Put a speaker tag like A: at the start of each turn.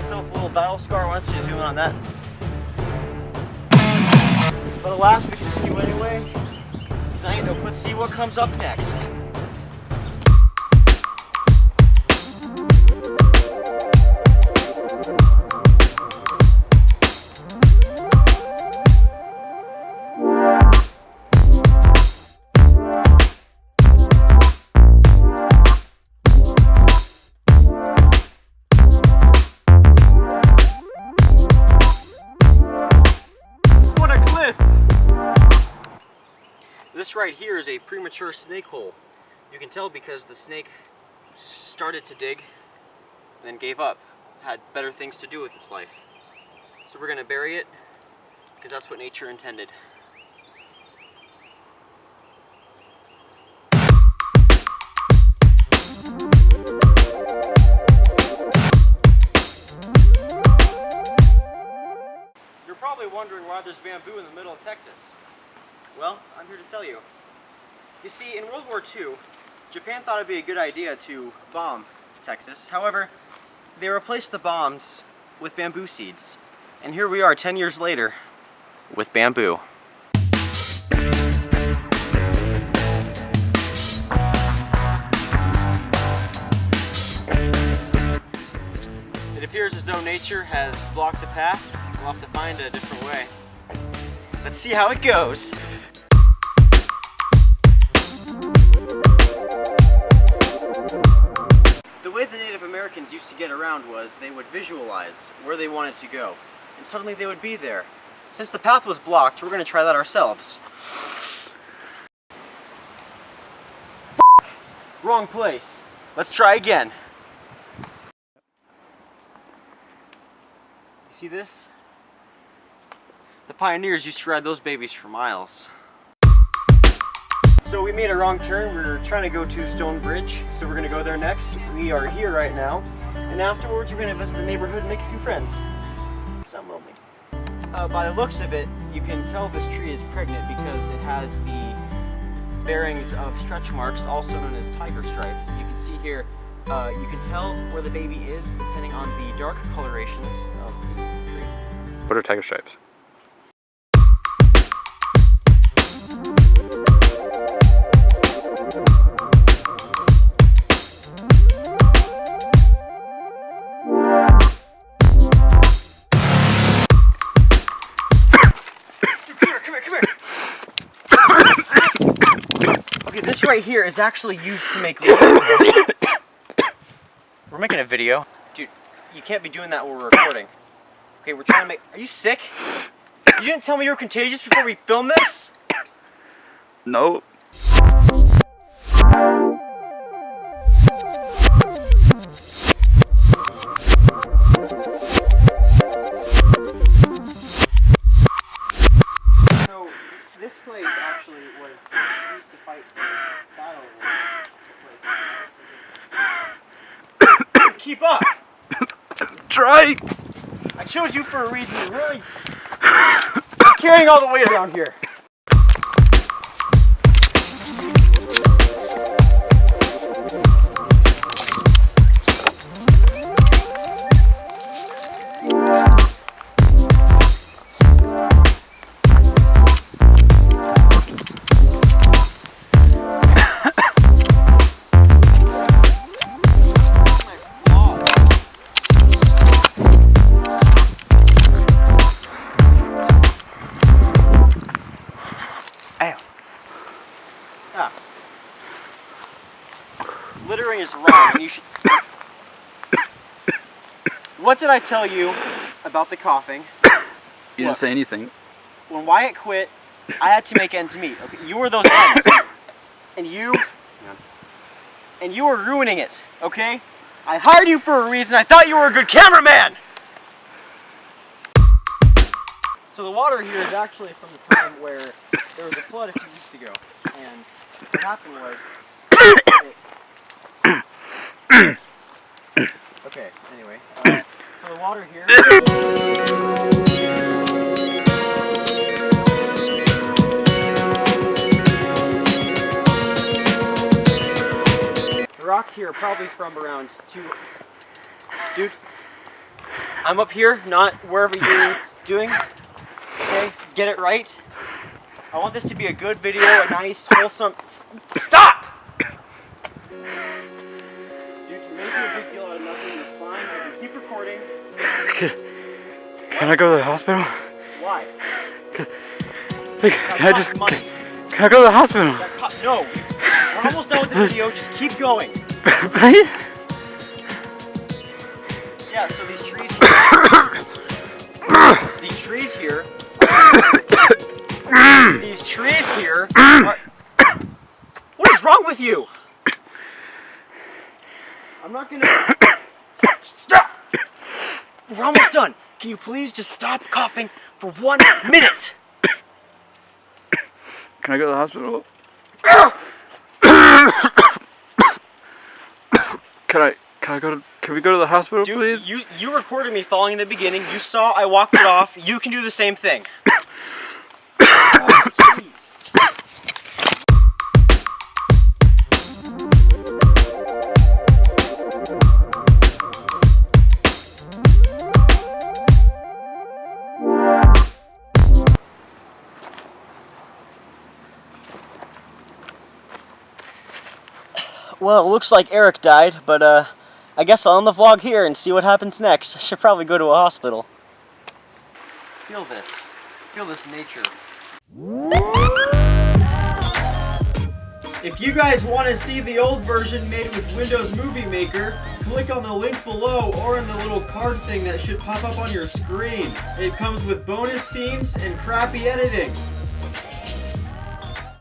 A: myself a little battle scar. Why don't you zoom in on that? But alas, we can see you anyway. So let's see what comes up next. This right here is a premature snake hole. You can tell because the snake started to dig, then gave up, had better things to do with its life. So we're going to bury it because that's what nature intended. You're probably wondering why there's bamboo in the middle of Texas. Well, I'm here to tell you. You see, in World War II, Japan thought it'd be a good idea to bomb Texas. However, they replaced the bombs with bamboo seeds. And here we are 10 years later with bamboo. It appears as though nature has blocked the path. We'll have to find a different way. Let's see how it goes. The way the Native Americans used to get around was they would visualize where they wanted to go, and suddenly they would be there. Since the path was blocked, we're going to try that ourselves. Wrong place. Let's try again. See this? The pioneers used to ride those babies for miles. So we made a wrong turn. We're trying to go to Stone Bridge, so we're gonna go there next. We are here right now, and afterwards we're gonna visit the neighborhood and make a few friends. So I'm lonely. By the looks of it, you can tell this tree is pregnant because it has the bearings of stretch marks, also known as tiger stripes. You can see here, you can tell where the baby is depending on the dark colorations of the tree.
B: What are tiger stripes?
A: This right here is actually used to make We're making a video. Dude, you can't be doing that while we're recording. Okay, we're trying to make... Are you sick? You didn't tell me you were contagious before we filmed this?
B: No.
A: So, this place actually was used to fight battle. Keep up!
B: Try!
A: I chose you for a reason. You're really carrying all the weight around here. Littering is wrong, and you should... What did I tell you about the coughing?
B: You didn't say anything.
A: When Wyatt quit, I had to make ends meet. Okay, you were those ends, and you were ruining it. Okay, I hired you for a reason. I thought you were a good cameraman. So the water here is actually from the time where there was a flood a few weeks ago, and what happened was. Okay, anyway, so the water here... The rocks here are probably from around Dude. I'm up here, not wherever you're doing. Okay, get it right. I want this to be a good video, a nice, wholesome. Stop! You can make a big deal out of nothing. It's fine. I can keep recording.
B: Can I go to the hospital?
A: Why?
B: Can I go to the hospital?
A: No. We're almost done with this video. Just keep going.
B: Please?
A: Yeah, so these trees here. These trees here. These trees here are... What is wrong with you? I'm not gonna... Stop! We're almost done. Can you please just stop coughing for 1 minute?
B: Can I go to the hospital? Can we go to the hospital,
A: Dude,
B: please?
A: you recorded me falling in the beginning. You saw I walked it off. You can do the same thing. Well, it looks like Eric died, but I guess I'll end the vlog here and see what happens next. I should probably go to a hospital. Feel this. Feel this nature. If you guys want to see the old version made with Windows Movie Maker, click on the link below or in the little card thing that should pop up on your screen. It comes with bonus scenes and crappy editing.